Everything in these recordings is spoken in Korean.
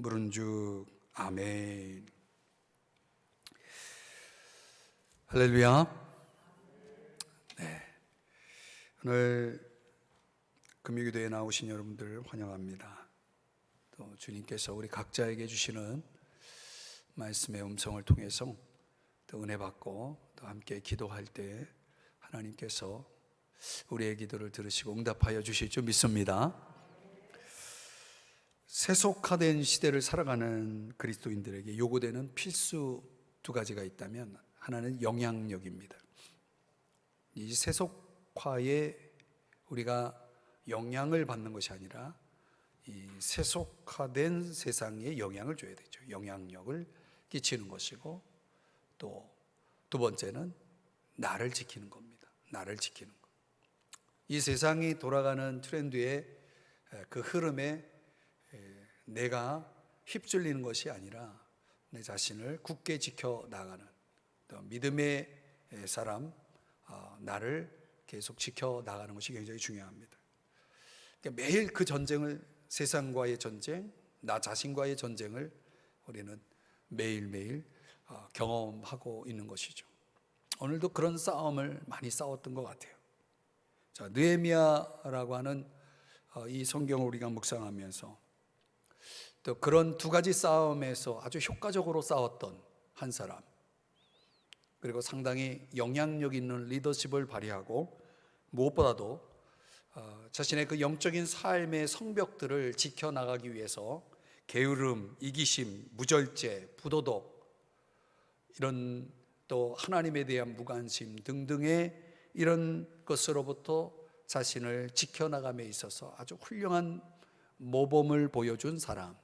무른죽. 아멘. 할렐루야. 네, 오늘 금요기도에 나오신 여러분들 환영합니다. 또 주님께서 우리 각자에게 주시는 말씀의 음성을 통해서 또 은혜 받고 또 함께 기도할 때 하나님께서 우리의 기도를 들으시고 응답하여 주실 줄 믿습니다. 세속화된 시대를 살아가는 그리스도인들에게 요구되는 필수 두 가지가 있다면 하나는 영향력입니다. 이 세속화에 우리가 영향을 받는 것이 아니라 이 세속화된 세상에 영향을 줘야 되죠. 영향력을 끼치는 것이고, 또 두 번째는 나를 지키는 겁니다. 나를 지키는 것. 이 세상이 돌아가는 트렌드의 그 흐름에 내가 휩쓸리는 것이 아니라 내 자신을 굳게 지켜나가는 또 믿음의 사람, 나를 계속 지켜나가는 것이 굉장히 중요합니다. 그러니까 매일 그 전쟁을, 세상과의 전쟁, 나 자신과의 전쟁을 우리는 매일매일 경험하고 있는 것이죠. 오늘도 그런 싸움을 많이 싸웠던 것 같아요. 자, 느헤미야라고 하는 이 성경을 우리가 묵상하면서 또 그런 두 가지 싸움에서 아주 효과적으로 싸웠던 한 사람, 그리고 상당히 영향력 있는 리더십을 발휘하고 무엇보다도 자신의 그 영적인 삶의 성벽들을 지켜나가기 위해서 게으름, 이기심, 무절제, 부도덕, 이런 또 하나님에 대한 무관심 등등의 이런 것으로부터 자신을 지켜나감에 있어서 아주 훌륭한 모범을 보여준 사람,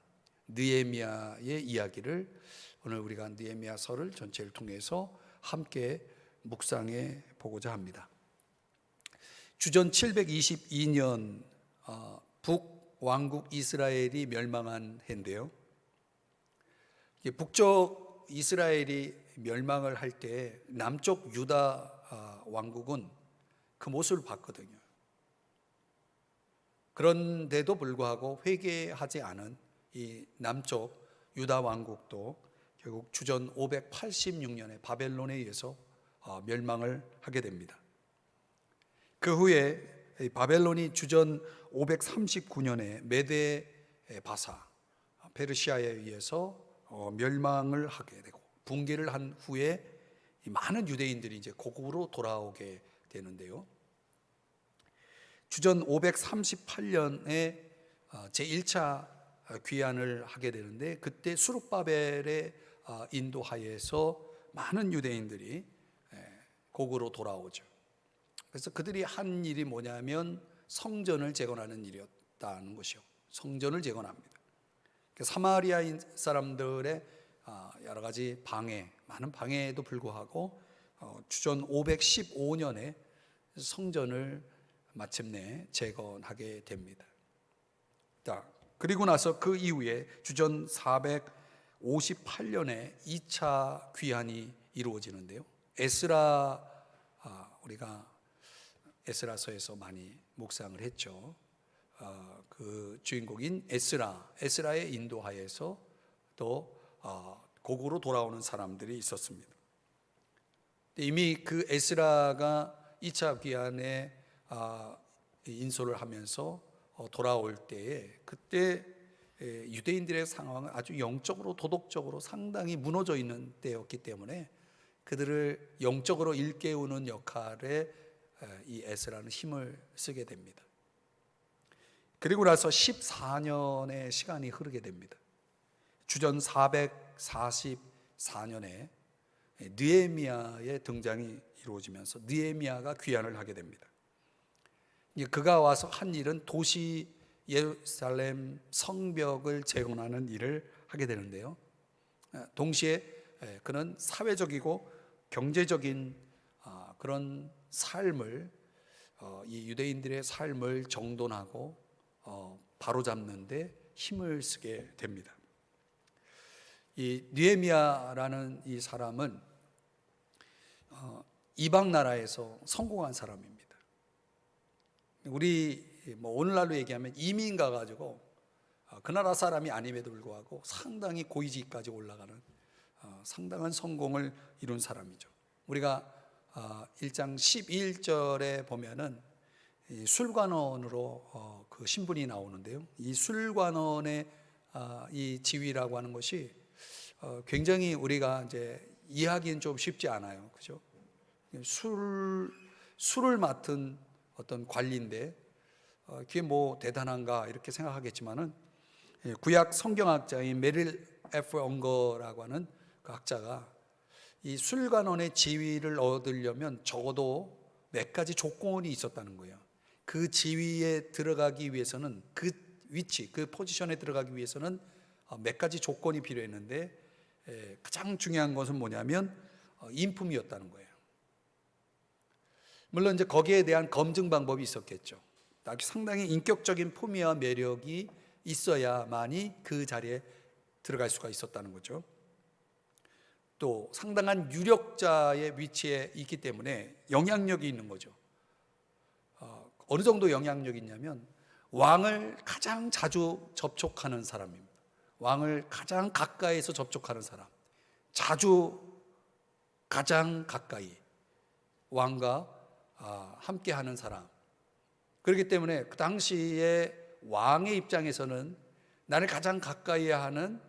느헤미야의 이야기를 오늘 우리가 느헤미야서를 전체를 통해서 함께 묵상해 보고자 합니다. 주전 722년 북왕국 이스라엘이 멸망한 해인데요, 북쪽 이스라엘이 멸망을 할 때 남쪽 유다 왕국은 그 모습을 봤거든요. 그런데도 불구하고 회개하지 않은 이 남쪽 유다 왕국도 결국 주전 586년에 바벨론에 의해서 멸망을 하게 됩니다. 그 후에 바벨론이 주전 539년에 메데 바사 페르시아에 의해서 멸망을 하게 되고 붕괴를 한 후에 많은 유대인들이 이제 고국으로 돌아오게 되는데요, 주전 538년에 제1차 귀환을 하게 되는데, 그때 수룹바벨의 인도하에서 많은 유대인들이 고국으로 돌아오죠. 그래서 그들이 한 일이 뭐냐면 성전을 재건하는 일이었다는 것이요. 성전을 재건합니다. 사마리아 사람들의 여러 가지 방해, 많은 방해에도 불구하고 주전 515년에 성전을 마침내 재건하게 됩니다. 자, 그리고 나서 그 이후에 주전 458년에 2차 귀환이 이루어지는데요, 에스라, 우리가 에스라서에서 많이 묵상을 했죠. 그 주인공인 에스라의 인도하에서 또 고국으로 돌아오는 사람들이 있었습니다. 이미 그 에스라가 2차 귀환에 인솔을 하면서 돌아올 때에, 그때 유대인들의 상황은 아주 영적으로 도덕적으로 상당히 무너져 있는 때였기 때문에 그들을 영적으로 일깨우는 역할에 이 에스라는 힘을 쓰게 됩니다. 그리고 나서 14년의 시간이 흐르게 됩니다. 주전 444년에 느헤미야의 등장이 이루어지면서 느헤미야가 귀환을 하게 됩니다. 그가 와서 한 일은 도시 예루살렘 성벽을 재건하는 일을 하게 되는데요, 동시에 그는 사회적이고 경제적인 그런 삶을, 이 유대인들의 삶을 정돈하고 바로잡는데 힘을 쓰게 됩니다. 이 느헤미야라는 이 사람은 이방 나라에서 성공한 사람입니다. 우리 오늘날로 얘기하면 이민 가가지고 그 나라 사람이 아님에도 불구하고 상당히 고위직까지 올라가는 상당한 성공을 이룬 사람이죠. 우리가 1장 12절에 보면은 이 술관원으로 그 신분이 나오는데요. 이 술관원의 이 지위라고 하는 것이 굉장히 우리가 이제 이해하기는 좀 쉽지 않아요. 그죠? 술을 맡은 어떤 관리인데 그게 뭐 대단한가 이렇게 생각하겠지만은 구약 성경학자인 메릴 F. 엉거라고 하는 그 학자가 이 술관원의 지위를 얻으려면 적어도 몇 가지 조건이 있었다는 거예요. 그 지위에 들어가기 위해서는 그 위치, 그 포지션에 들어가기 위해서는 몇 가지 조건이 필요했는데 가장 중요한 것은 뭐냐면 인품이었다는 거예요. 물론 이제 거기에 대한 검증 방법이 있었겠죠. 상당히 인격적인 품위와 매력이 있어야만이 그 자리에 들어갈 수가 있었다는 거죠. 또 상당한 유력자의 위치에 있기 때문에 영향력이 있는 거죠. 어느 정도 영향력이 있냐면 왕을 가장 자주 접촉하는 사람입니다. 왕을 가장 가까이에서 접촉하는 사람, 자주 가장 가까이 왕과 함께하는 사람. 그렇기 때문에 그 당시에 왕의 입장에서는 나를 가장 가까이 하는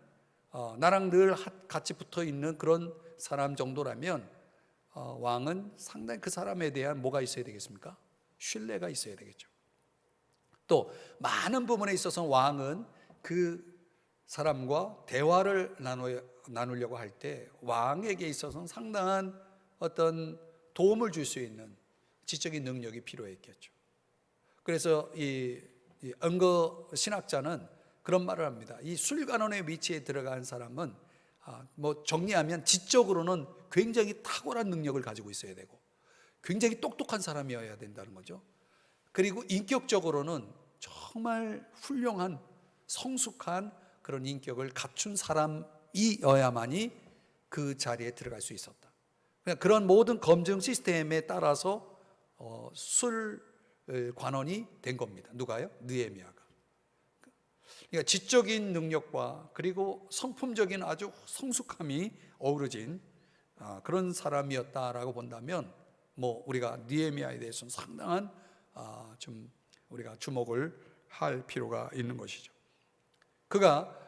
나랑 늘 같이 붙어 있는 그런 사람 정도라면 왕은 상당히 그 사람에 대한 뭐가 있어야 되겠습니까? 신뢰가 있어야 되겠죠. 또 많은 부분에 있어서 왕은 그 사람과 대화를 나누려고 할 때 왕에게 있어서는 상당한 어떤 도움을 줄 수 있는 지적인 능력이 필요했겠죠. 그래서 이 엉거 신학자는 그런 말을 합니다. 이 술관원의 위치에 들어간 사람은 뭐 정리하면 지적으로는 굉장히 탁월한 능력을 가지고 있어야 되고 굉장히 똑똑한 사람이어야 된다는 거죠. 그리고 인격적으로는 정말 훌륭한 성숙한 그런 인격을 갖춘 사람이어야만이 그 자리에 들어갈 수 있었다. 그런 모든 검증 시스템에 따라서 술관원이 된 겁니다. 누가요? 느헤미야가. 그러니까 지적인 능력과 그리고 성품적인 아주 성숙함이 어우러진 그런 사람이었다라고 본다면 뭐 우리가 느헤미야에 대해서는 상당한 좀 우리가 주목을 할 필요가 있는 것이죠. 그가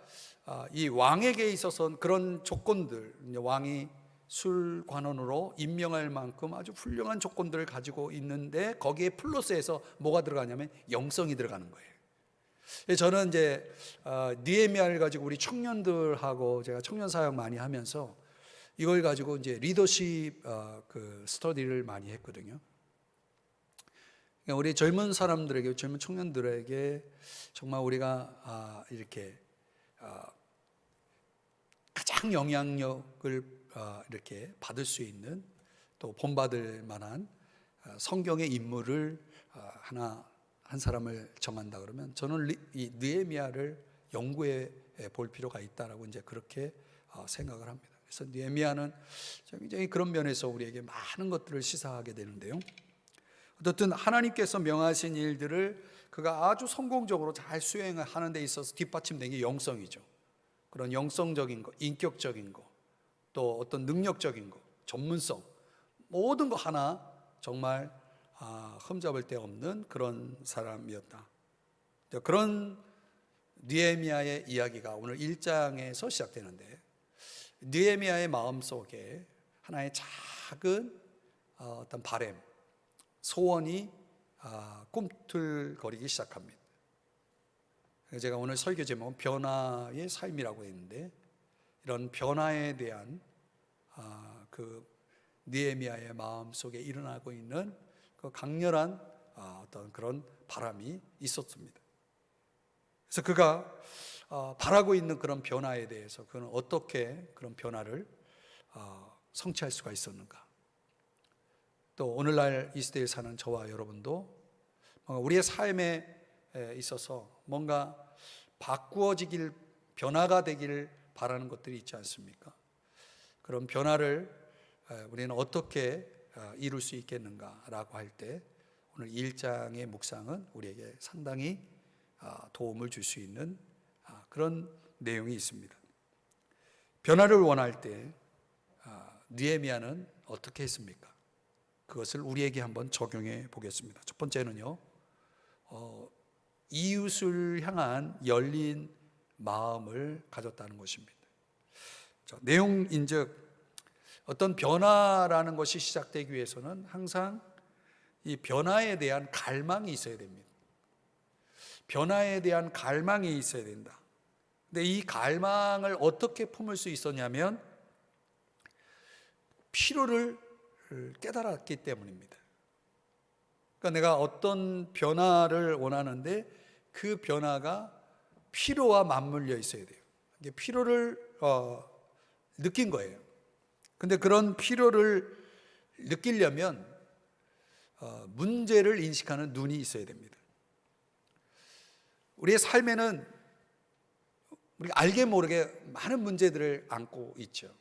이 왕에게 있어서는 그런 조건들, 왕이 술관원으로 임명할 만큼 아주 훌륭한 조건들을 가지고 있는데 거기에 플러스해서 뭐가 들어가냐면 영성이 들어가는 거예요. 저는 이제 느헤미야를 가지고 우리 청년들하고 제가 청년 사역 많이 하면서 이걸 가지고 이제 리더십 그 스터디를 많이 했거든요. 우리 젊은 사람들에게, 젊은 청년들에게 정말 우리가 이렇게 가장 영향력을 이렇게 받을 수 있는 또 본받을 만한 성경의 인물을 한 사람을 정한다 그러면 저는 이 느헤미야를 연구해 볼 필요가 있다라고 이제 그렇게 생각을 합니다. 그래서 느헤미야는 굉장히 그런 면에서 우리에게 많은 것들을 시사하게 되는데요. 어떻든 하나님께서 명하신 일들을 그가 아주 성공적으로 잘 수행하는 데 있어서 뒷받침된 게 영성이죠. 그런 영성적인 거, 인격적인 거, 또 어떤 능력적인 거, 전문성, 모든 거 하나 정말 흠잡을 데 없는 그런 사람이었다. 그런 느헤미야의 이야기가 오늘 1장에서 시작되는데 느헤미야의 마음속에 하나의 작은 어떤 바램, 소원이 꿈틀거리기 시작합니다. 제가 오늘 설교 제목은 변화의 삶이라고 했는데 이런 변화에 대한 그 느헤미야의 마음속에 일어나고 있는 그 강렬한 어떤 그런 바람이 있었습니다. 그래서 그가 바라고 있는 그런 변화에 대해서 그는 어떻게 그런 변화를 성취할 수가 있었는가. 또 오늘날 이 시대에 사는 저와 여러분도 우리의 삶에 있어서 뭔가 바꾸어지길, 변화가 되기를 바라는 것들이 있지 않습니까? 그런 변화를 우리는 어떻게 이룰 수 있겠는가라고 할 때 오늘 1장의 묵상은 우리에게 상당히 도움을 줄 수 있는 그런 내용이 있습니다. 변화를 원할 때 느헤미야는 어떻게 했습니까? 그것을 우리에게 한번 적용해 보겠습니다. 첫 번째는요, 이웃을 향한 열린 마음을 가졌다는 것입니다. 내용인즉 어떤 변화라는 것이 시작되기 위해서는 항상 이 변화에 대한 갈망이 있어야 됩니다. 변화에 대한 갈망이 있어야 된다. 근데 이 갈망을 어떻게 품을 수 있었냐면 필요를 깨달았기 때문입니다. 그러니까 내가 어떤 변화를 원하는데 그 변화가 필요와 맞물려 있어야 돼요. 이게 필요를 느낀 거예요. 근데 그런 필요를 느끼려면 문제를 인식하는 눈이 있어야 됩니다. 우리의 삶에는 우리가 알게 모르게 많은 문제들을 안고 있죠.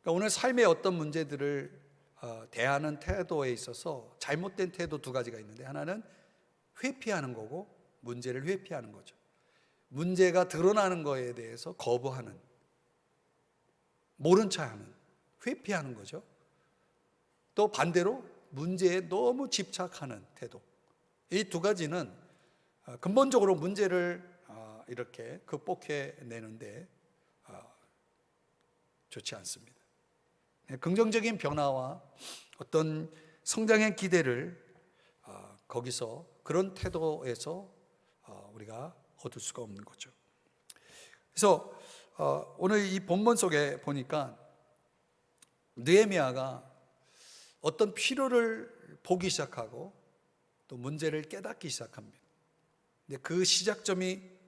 그러니까 오늘 삶의 어떤 문제들을 대하는 태도에 있어서 잘못된 태도 두 가지가 있는데, 하나는 회피하는 거고 문제를 회피하는 거죠. 문제가 드러나는 거에 대해서 거부하는, 모른 척하는, 회피하는 거죠. 또 반대로 문제에 너무 집착하는 태도. 이 두 가지는 근본적으로 문제를 이렇게 극복해 내는데 좋지 않습니다. 긍정적인 변화와 어떤 성장의 기대를 거기서, 그런 태도에서 우리가 얻을 수가 없는 거죠. 그래서 오늘 이 본문 속에 보니까 느헤미야가 어떤 필요를 보기 시작하고 또 문제를 깨닫기 시작합니다. 근데 그 시작점이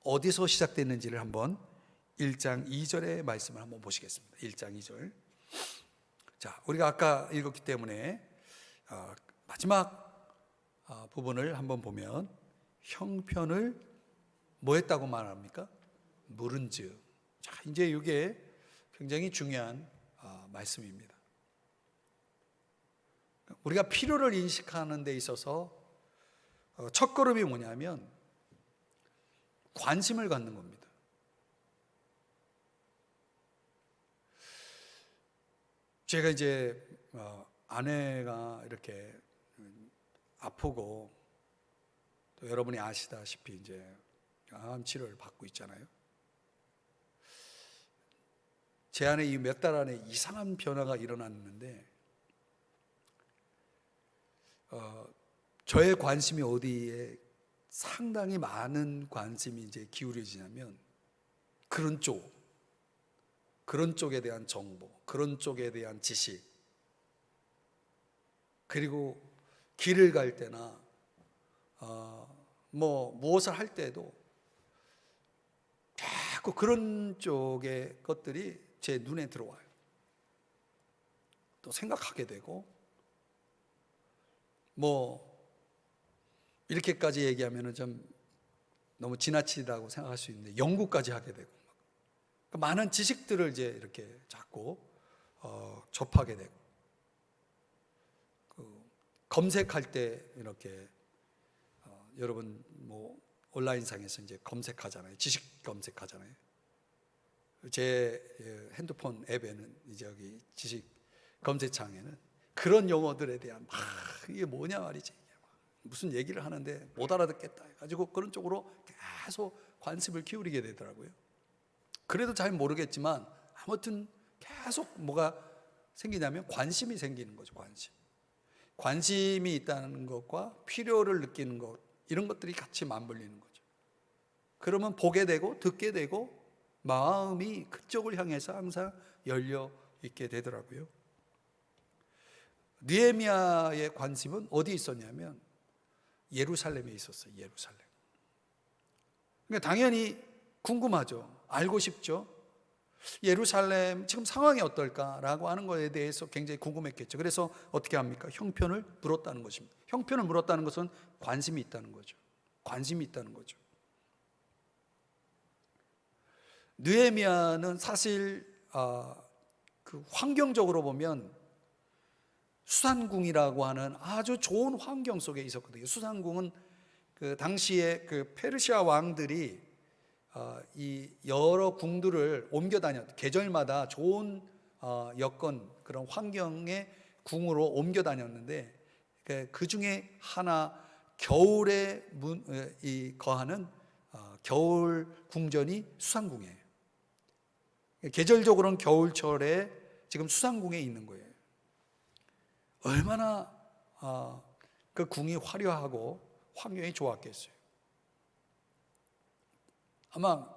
어디서 시작됐는지를 한번 1장 2절의 말씀을 한번 보시겠습니다. 1장 2절. 자, 우리가 아까 읽었기 때문에 마지막 부분을 한번 보면, 형편을 뭐 했다고 말합니까? 물은즉. 자, 이제 이게 굉장히 중요한 말씀입니다. 우리가 필요를 인식하는 데 있어서 첫 걸음이 뭐냐면 관심을 갖는 겁니다. 제가 이제 아내가 이렇게 아프고, 또 여러분이 아시다시피 이제 암 치료를 받고 있잖아요. 제 안에 이 몇 달 안에 이상한 변화가 일어났는데, 저의 관심이 어디에 상당히 많은 관심이 이제 기울여지냐면 그런 쪽에 대한 정보, 그런 쪽에 대한 지식, 그리고 길을 갈 때나 무엇을 할 때도 자꾸 그런 쪽의 것들이 제 눈에 들어와요. 또 생각하게 되고, 이렇게까지 얘기하면 좀 너무 지나치다고 생각할 수 있는데 연구까지 하게 되고, 많은 지식들을 이제 이렇게 자꾸 접하게 되고, 검색할 때 이렇게 여러분 온라인상에서 이제 검색하잖아요. 지식 검색하잖아요. 제 핸드폰 앱에는 이제 여기 지식 검색창에는 그런 용어들에 대한 이게 뭐냐 말이지, 무슨 얘기를 하는데 못 알아듣겠다 해가지고 그런 쪽으로 계속 관심을 기울이게 되더라고요. 그래도 잘 모르겠지만 아무튼 계속 뭐가 생기냐면 관심이 생기는 거죠. 관심이 있다는 것과 필요를 느끼는 것, 이런 것들이 같이 맞물리는 거죠. 그러면 보게 되고 듣게 되고 마음이 그쪽을 향해서 항상 열려 있게 되더라고요. 느헤미야의 관심은 어디 있었냐면 예루살렘에 있었어요. 예루살렘. 그러니까 당연히 궁금하죠. 알고 싶죠. 예루살렘 지금 상황이 어떨까라고 하는 것에 대해서 굉장히 궁금했겠죠. 그래서 어떻게 합니까? 형편을 물었다는 것입니다. 형편을 물었다는 것은 관심이 있다는 거죠. 관심이 있다는 거죠. 느헤미야는 사실 그 환경적으로 보면 수산궁이라고 하는 아주 좋은 환경 속에 있었거든요. 수산궁은 그 당시에 그 페르시아 왕들이 이 여러 궁들을 옮겨 다녔, 계절마다 좋은 여건, 그런 환경의 궁으로 옮겨 다녔는데, 그 중에 하나, 겨울에 거하는 겨울 궁전이 수상궁이에요. 계절적으로는 겨울철에 지금 수상궁에 있는 거예요. 얼마나 그 궁이 화려하고 환경이 좋았겠어요. 아마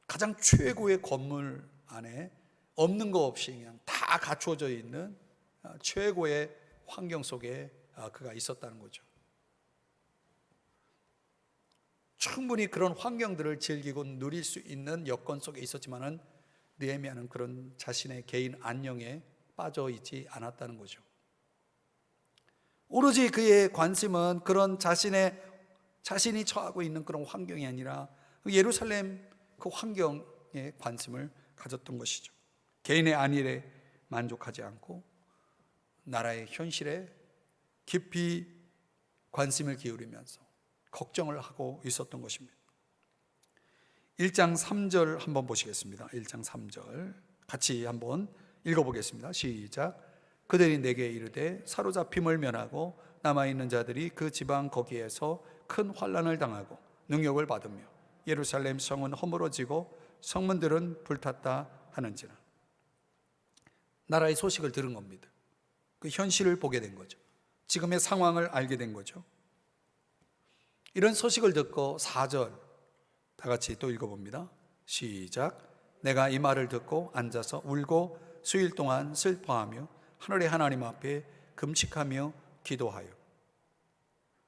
가장 최고의 건물 안에 없는 거 없이 그냥 다 갖추어져 있는 최고의 환경 속에 그가 있었다는 거죠. 충분히 그런 환경들을 즐기고 누릴 수 있는 여건 속에 있었지만은 느헤미야는 그런 자신의 개인 안녕에 빠져 있지 않았다는 거죠. 오로지 그의 관심은 그런 자신이 처하고 있는 그런 환경이 아니라 예루살렘 그 환경에 관심을 가졌던 것이죠. 개인의 안일에 만족하지 않고 나라의 현실에 깊이 관심을 기울이면서 걱정을 하고 있었던 것입니다. 1장 3절 한번 보시겠습니다. 1장 3절 같이 한번 읽어보겠습니다. 시작. 그들이 내게 이르되 사로잡힘을 면하고 남아있는 자들이 그 지방 거기에서 큰 환난을 당하고 능욕을 받으며 예루살렘 성은 허물어지고 성문들은 불탔다 하는지라. 나라의 소식을 들은 겁니다. 그 현실을 보게 된 거죠. 지금의 상황을 알게 된 거죠. 이런 소식을 듣고 4절 다 같이 또 읽어봅니다. 시작. 내가 이 말을 듣고 앉아서 울고 수일 동안 슬퍼하며 하늘의 하나님 앞에 금식하며 기도하여.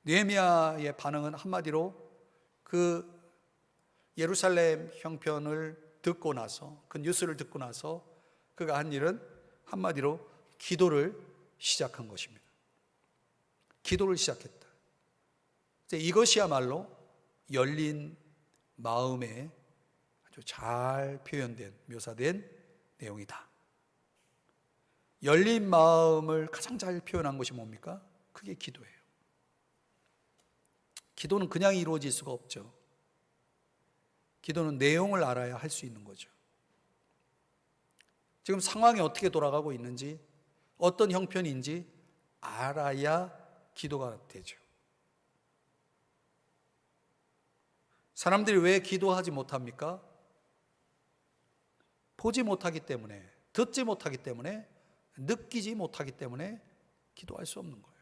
느헤미야의 반응은 한마디로 그 예루살렘 형편을 듣고 나서, 그 뉴스를 듣고 나서 그가 한 일은 한마디로 기도를 시작한 것입니다. 기도를 시작했다. 이것이야말로 열린 마음에 아주 잘 표현된, 묘사된 내용이다. 열린 마음을 가장 잘 표현한 것이 뭡니까? 그게 기도예요. 기도는 그냥 이루어질 수가 없죠. 기도는 내용을 알아야 할 수 있는 거죠. 지금 상황이 어떻게 돌아가고 있는지, 어떤 형편인지 알아야 기도가 되죠. 사람들이 왜 기도하지 못합니까? 보지 못하기 때문에, 듣지 못하기 때문에, 느끼지 못하기 때문에 기도할 수 없는 거예요.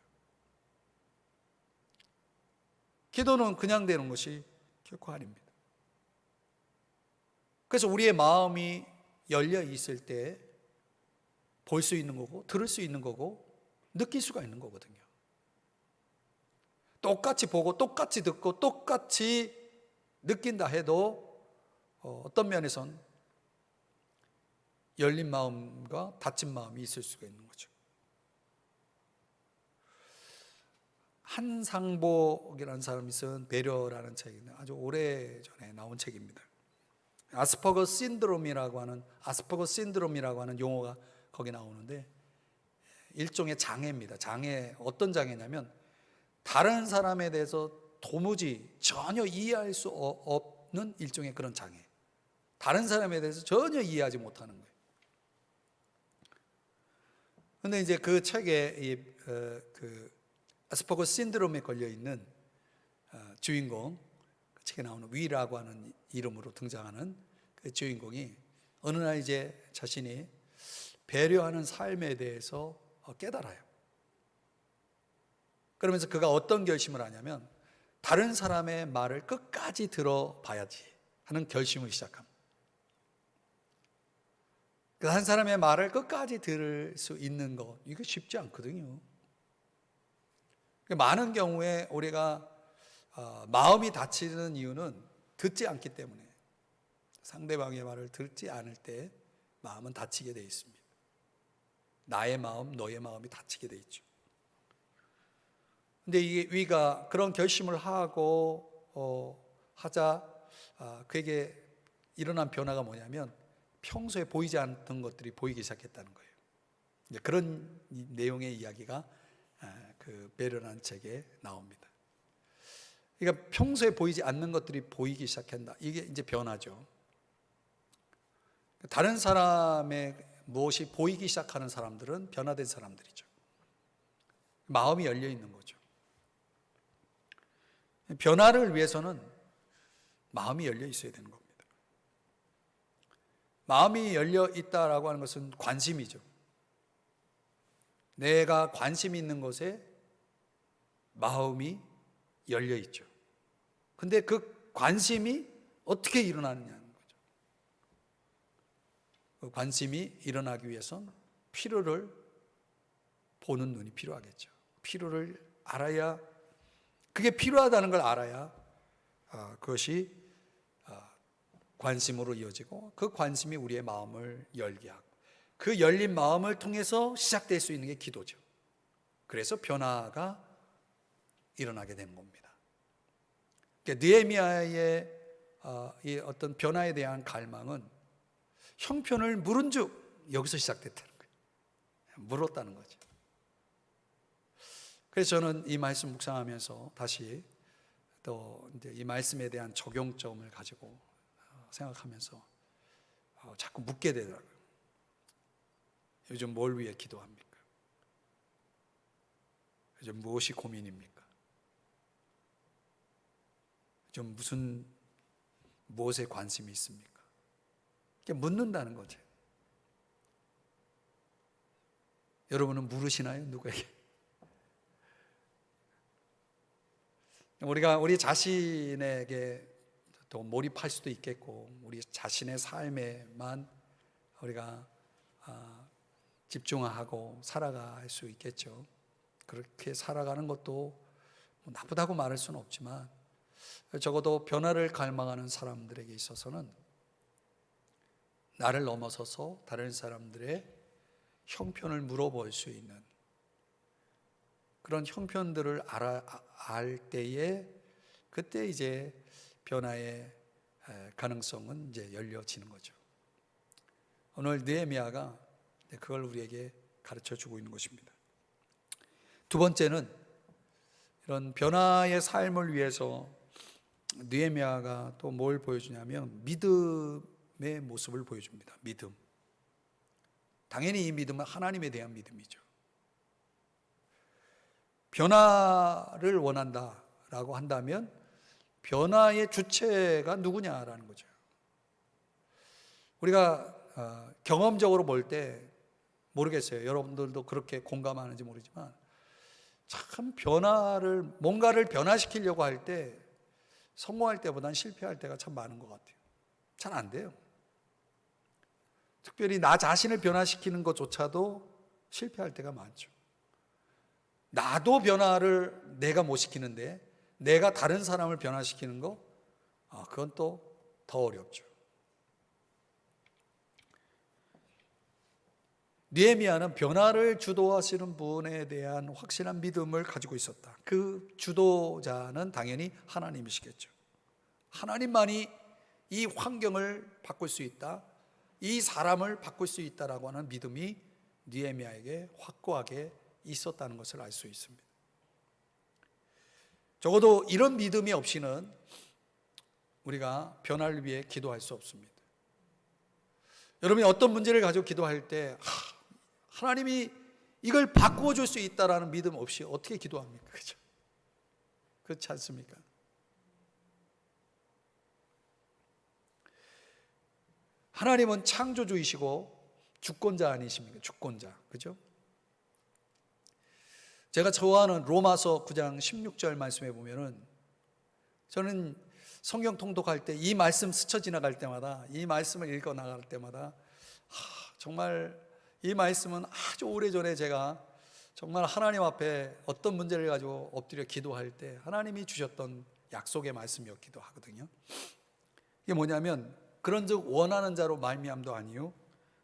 기도는 그냥 되는 것이 결코 아닙니다. 그래서 우리의 마음이 열려 있을 때 볼 수 있는 거고, 들을 수 있는 거고, 느낄 수가 있는 거거든요. 똑같이 보고 똑같이 듣고 똑같이 느낀다 해도 어떤 면에선 열린 마음과 닫힌 마음이 있을 수가 있는 거죠. 한상복이라는 사람이 쓴 배려라는 책인데 아주 오래전에 나온 책입니다. 아스퍼거 신드롬이라고 하는 용어가 거기 나오는데 일종의 장애입니다. 어떤 장애냐면 다른 사람에 대해서 도무지 전혀 이해할 수 없는 일종의 그런 장애. 다른 사람에 대해서 전혀 이해하지 못하는 거예요. 그런데 이제 그 책에 그 아스퍼거 신드롬에 걸려 있는 주인공, 그 책에 나오는 위라고 하는 이름으로 등장하는 그 주인공이 어느 날 이제 자신이 배려하는 삶에 대해서 깨달아요. 그러면서 그가 어떤 결심을 하냐면 다른 사람의 말을 끝까지 들어봐야지 하는 결심을 시작합니다. 그 한 사람의 말을 끝까지 들을 수 있는 것, 이거 쉽지 않거든요. 많은 경우에 우리가 마음이 다치는 이유는 듣지 않기 때문에, 상대방의 말을 듣지 않을 때 마음은 다치게 되어 있습니다. 나의 마음, 너의 마음이 다치게 되어 있죠. 근데 이게 위가 그런 결심을 하고 하자 그에게 일어난 변화가 뭐냐면 평소에 보이지 않던 것들이 보이기 시작했다는 거예요. 이제 그런 내용의 이야기가 그 배려라는 책에 나옵니다. 그러니까 평소에 보이지 않는 것들이 보이기 시작한다. 이게 이제 변화죠. 다른 사람의 무엇이 보이기 시작하는 사람들은 변화된 사람들이죠. 마음이 열려 있는 거죠. 변화를 위해서는 마음이 열려 있어야 되는 겁니다. 마음이 열려 있다라고 하는 것은 관심이죠. 내가 관심 있는 것에 마음이 열려 있죠. 근데 그 관심이 어떻게 일어나느냐는 거죠. 그 관심이 일어나기 위해선 필요를 보는 눈이 필요하겠죠. 필요를 알아야, 그게 필요하다는 걸 알아야 그것이 관심으로 이어지고, 그 관심이 우리의 마음을 열게 하고, 그 열린 마음을 통해서 시작될 수 있는 게 기도죠. 그래서 변화가 일어나게 되는 겁니다. 그러니까 느헤미야의 이 어떤 변화에 대한 갈망은 형편을 물은 즉 여기서 시작됐다는 거예요. 물었다는 거죠. 그래서 저는 이 말씀 묵상하면서 다시 또 이제 이 말씀에 대한 적용점을 가지고 생각하면서 자꾸 묻게 되더라고요. 요즘 뭘 위해 기도합니까? 요즘 무엇이 고민입니까? 요즘 무엇에 관심이 있습니까? 이렇게 묻는다는 거죠. 여러분은 물으시나요? 누구에게? 우리가 우리 자신에게 또 몰입할 수도 있겠고, 우리 자신의 삶에만 우리가 집중하고 살아갈 수 있겠죠. 그렇게 살아가는 것도 나쁘다고 말할 수는 없지만, 적어도 변화를 갈망하는 사람들에게 있어서는 나를 넘어서서 다른 사람들의 형편을 물어볼 수 있는 그런 형편들을 알 때에, 그때 이제 변화의 가능성은 이제 열려지는 거죠. 오늘 느헤미야가 그걸 우리에게 가르쳐 주고 있는 것입니다. 두 번째는 이런 변화의 삶을 위해서 느헤미야가 또 뭘 보여주냐면 믿음의 모습을 보여줍니다. 믿음. 당연히 이 믿음은 하나님에 대한 믿음이죠. 변화를 원한다라고 한다면 변화의 주체가 누구냐라는 거죠. 우리가 경험적으로 볼 때 모르겠어요. 여러분들도 그렇게 공감하는지 모르지만, 참 뭔가를 변화시키려고 할 때 성공할 때보다는 실패할 때가 참 많은 것 같아요. 잘 안 돼요. 특별히 나 자신을 변화시키는 것조차도 실패할 때가 많죠. 나도 변화를 내가 못 시키는데 내가 다른 사람을 변화시키는 거, 그건 또 더 어렵죠. 느헤미야는 변화를 주도하시는 분에 대한 확실한 믿음을 가지고 있었다. 그 주도자는 당연히 하나님이시겠죠. 하나님만이 이 환경을 바꿀 수 있다, 이 사람을 바꿀 수 있다라고 하는 믿음이 느헤미야에게 확고하게 있었다는 것을 알 수 있습니다. 적어도 이런 믿음이 없이는 우리가 변화를 위해 기도할 수 없습니다. 여러분이 어떤 문제를 가지고 기도할 때 하나님이 이걸 바꾸어 줄 수 있다라는 믿음 없이 어떻게 기도합니까? 그렇죠? 그렇지 않습니까? 하나님은 창조주이시고 주권자 아니십니까? 주권자. 그죠? 제가 좋아하는 로마서 9장 16절 말씀에 보면은, 저는 성경 통독할 때 이 말씀 스쳐 지나갈 때마다, 이 말씀을 읽어 나갈 때마다 정말 이 말씀은 아주 오래전에 제가 정말 하나님 앞에 어떤 문제를 가지고 엎드려 기도할 때 하나님이 주셨던 약속의 말씀이었기도 하거든요. 이게 뭐냐면, 그런즉 원하는 자로 말미암도 아니요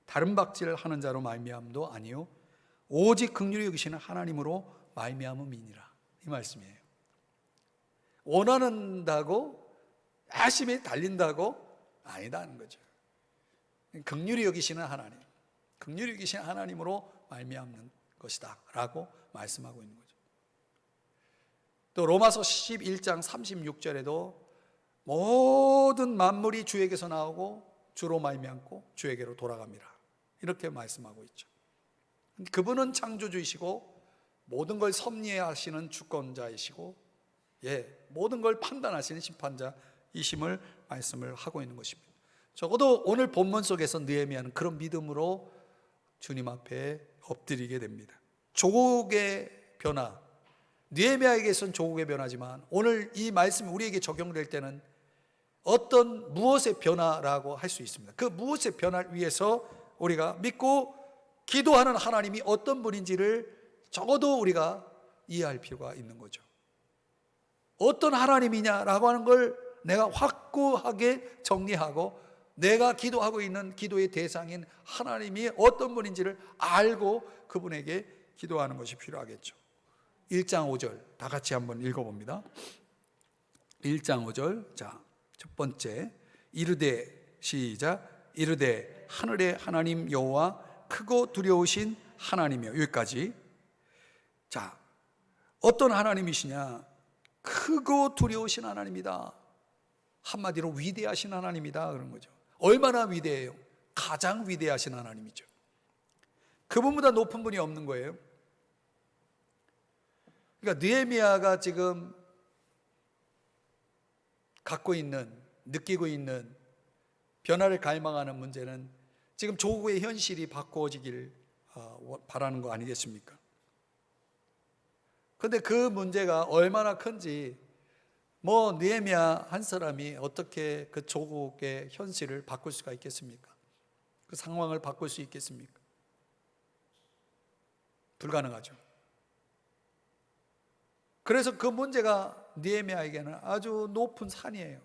다른 박질을 하는 자로 말미암도 아니요 오직 긍휼히 여기시는 하나님으로 말미암음이니라, 이 말씀이에요. 원하는다고 열심히 달린다고 아니다는 거죠. 긍휼히 여기시는 하나님, 긍휼히 여기시는 하나님으로 말미암는 것이다 라고 말씀하고 있는 거죠. 또 로마서 11장 36절에도 모든 만물이 주에게서 나오고 주로 말미암고 주에게로 돌아갑니다. 이렇게 말씀하고 있죠. 그분은 창조주이시고 모든 걸 섭리하시는 주권자이시고 모든 걸 판단하시는 심판자이심을 말씀을 하고 있는 것입니다. 적어도 오늘 본문 속에서 느헤미야는 그런 믿음으로 주님 앞에 엎드리게 됩니다. 조국의 변화, 느헤미야에게선 조국의 변화지만 오늘 이 말씀이 우리에게 적용될 때는 어떤 무엇의 변화라고 할 수 있습니다. 그 무엇의 변화를 위해서 우리가 믿고 기도하는 하나님이 어떤 분인지를 적어도 우리가 이해할 필요가 있는 거죠. 어떤 하나님이냐라고 하는 걸 내가 확고하게 정리하고 내가 기도하고 있는 기도의 대상인 하나님이 어떤 분인지를 알고 그분에게 기도하는 것이 필요하겠죠. 1장 5절 다 같이 한번 읽어봅니다. 1장 5절 자, 첫 번째 이르되 시작 이르되 하늘의 하나님 여호와 크고 두려우신 하나님이여. 여기까지. 자, 어떤 하나님이시냐? 크고 두려우신 하나님이다. 한마디로 위대하신 하나님이다 그런 거죠. 얼마나 위대해요? 가장 위대하신 하나님이죠. 그분보다 높은 분이 없는 거예요. 그러니까 느헤미야가 지금 갖고 있는, 느끼고 있는 변화를 갈망하는 문제는 지금 조국의 현실이 바꿔지길 바라는 거 아니겠습니까? 그런데 그 문제가 얼마나 큰지 느헤미야 한 사람이 어떻게 그 조국의 현실을 바꿀 수가 있겠습니까? 그 상황을 바꿀 수 있겠습니까? 불가능하죠. 그래서 그 문제가 느헤미야에게는 아주 높은 산이에요.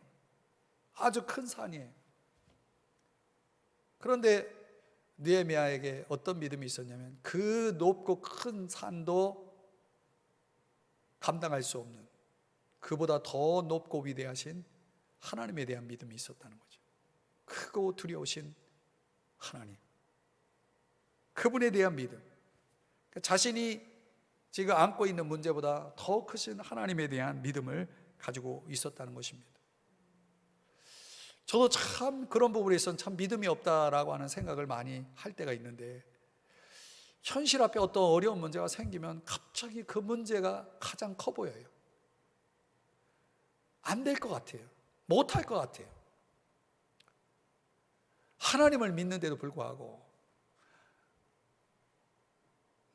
아주 큰 산이에요. 그런데 느헤미야에게 어떤 믿음이 있었냐면 그 높고 큰 산도 감당할 수 없는 그보다 더 높고 위대하신 하나님에 대한 믿음이 있었다는 거죠. 크고 두려우신 하나님, 그분에 대한 믿음, 자신이 지금 안고 있는 문제보다 더 크신 하나님에 대한 믿음을 가지고 있었다는 것입니다. 저도 참 그런 부분에서는 참 믿음이 없다라고 하는 생각을 많이 할 때가 있는데, 현실 앞에 어떤 어려운 문제가 생기면 갑자기 그 문제가 가장 커 보여요. 안 될 것 같아요. 못할 것 같아요. 하나님을 믿는데도 불구하고,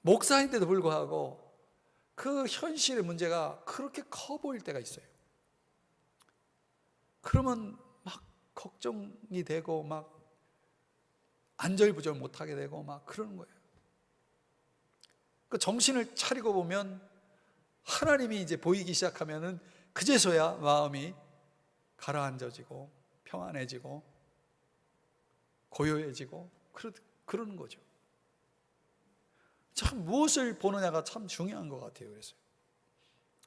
목사인데도 불구하고 그 현실의 문제가 그렇게 커 보일 때가 있어요. 그러면 막 걱정이 되고 막 안절부절 못하게 되고 막 그러는 거예요. 그 정신을 차리고 보면 하나님이 이제 보이기 시작하면은 그제서야 마음이 가라앉아지고 평안해지고 고요해지고 그러는 거죠. 참 무엇을 보느냐가 참 중요한 것 같아요. 그래서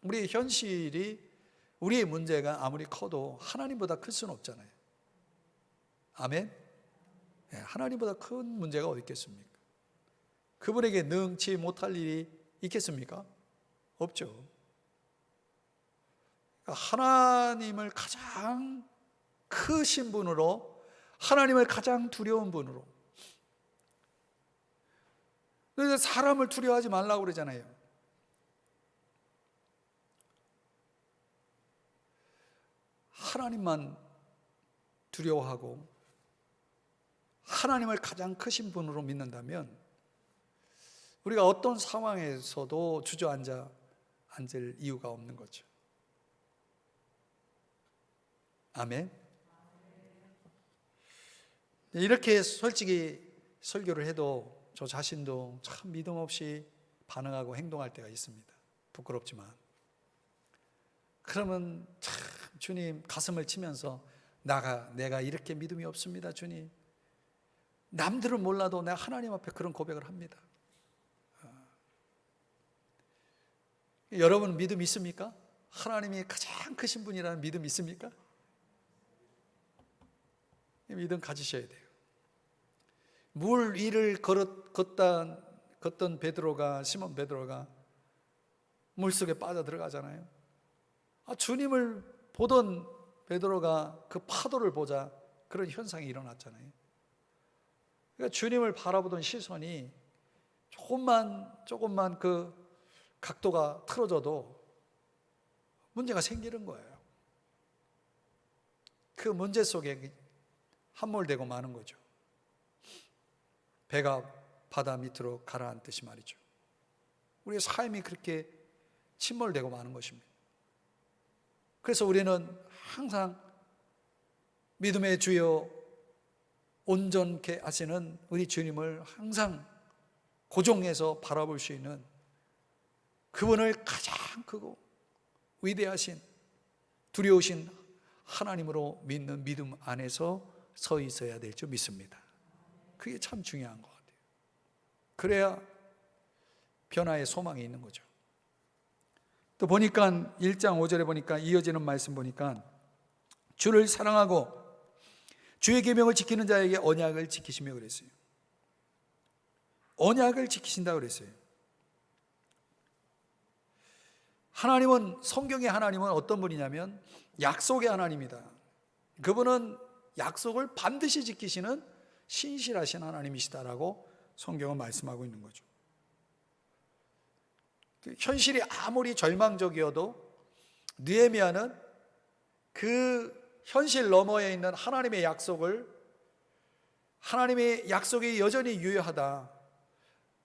우리의 현실이, 우리의 문제가 아무리 커도 하나님보다 클 수는 없잖아요. 아멘? 네, 하나님보다 큰 문제가 어디 있겠습니까? 그분에게 능치 못할 일이 있겠습니까? 없죠. 하나님을 가장 크신 분으로, 하나님을 가장 두려운 분으로. 그래서 사람을 두려워하지 말라고 그러잖아요. 하나님만 두려워하고 하나님을 가장 크신 분으로 믿는다면 우리가 어떤 상황에서도 주저앉을 이유가 없는 거죠. 아멘. 이렇게 솔직히 설교를 해도 저 자신도 참 믿음 없이 반응하고 행동할 때가 있습니다. 부끄럽지만. 그러면 참 주님 가슴을 치면서 내가 이렇게 믿음이 없습니다, 주님. 남들은 몰라도 내가 하나님 앞에 그런 고백을 합니다. 여러분 믿음 있습니까? 하나님이 가장 크신 분이라는 믿음 있습니까? 믿음 가지셔야 돼요. 물 위를 걷던 시몬 베드로가 물속에 빠져 들어가잖아요. 주님을 보던 베드로가 그 파도를 보자 그런 현상이 일어났잖아요. 그러니까 주님을 바라보던 시선이 조금만 그 각도가 틀어져도 문제가 생기는 거예요. 그 문제 속에 함몰되고 마는 거죠. 배가 바다 밑으로 가라앉듯이 말이죠. 우리의 삶이 그렇게 침몰되고 마는 것입니다. 그래서 우리는 항상 믿음의 주여 온전케 하시는 우리 주님을 항상 고정해서 바라볼 수 있는 그분을 가장 크고 위대하신 두려우신 하나님으로 믿는 믿음 안에서 서 있어야 될 줄 믿습니다. 그게 참 중요한 것 같아요. 그래야 변화의 소망이 있는 거죠. 또 보니까 1장 5절에 보니까 이어지는 말씀 보니까 주를 사랑하고 주의 계명을 지키는 자에게 언약을 지키시며 그랬어요. 언약을 지키신다고 그랬어요. 하나님은, 성경의 하나님은 어떤 분이냐면 약속의 하나님이다. 그분은 약속을 반드시 지키시는 신실하신 하나님이시다라고 성경은 말씀하고 있는 거죠. 현실이 아무리 절망적이어도 느헤미야는 그 현실 너머에 있는 하나님의 약속이 여전히 유효하다,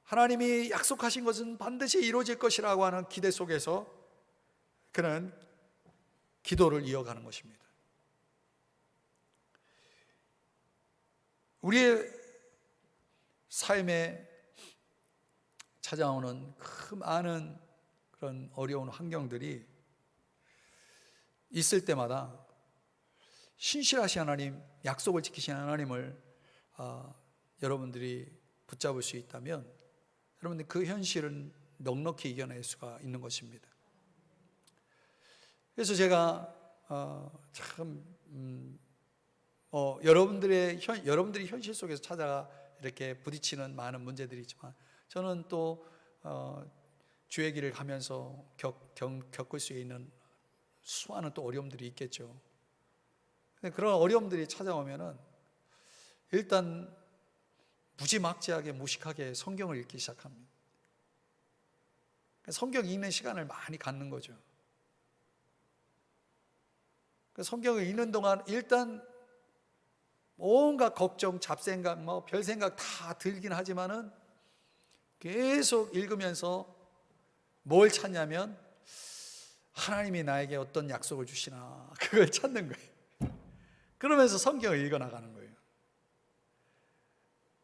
하나님이 약속하신 것은 반드시 이루어질 것이라고 하는 기대 속에서 그는 기도를 이어가는 것입니다. 우리의 삶에 찾아오는 그 많은 그런 어려운 환경들이 있을 때마다 신실하신 하나님, 약속을 지키신 하나님을 여러분들이 붙잡을 수 있다면 여러분들 그 현실은 넉넉히 이겨낼 수가 있는 것입니다. 그래서 제가 여러분들이 현실 속에서 찾아가 이렇게 부딪히는 많은 문제들이 있지만 저는 또 주의 길을 가면서 겪을 수 있는 수많은 또 어려움들이 있겠죠. 근데 그런 어려움들이 찾아오면은 일단 무지막지하게 무식하게 성경을 읽기 시작합니다. 성경 읽는 시간을 많이 갖는 거죠. 성경을 읽는 동안 일단 온갖 걱정, 잡생각, 별생각 다 들긴 하지만은 계속 읽으면서 뭘 찾냐면 하나님이 나에게 어떤 약속을 주시나 그걸 찾는 거예요. 그러면서 성경을 읽어나가는 거예요.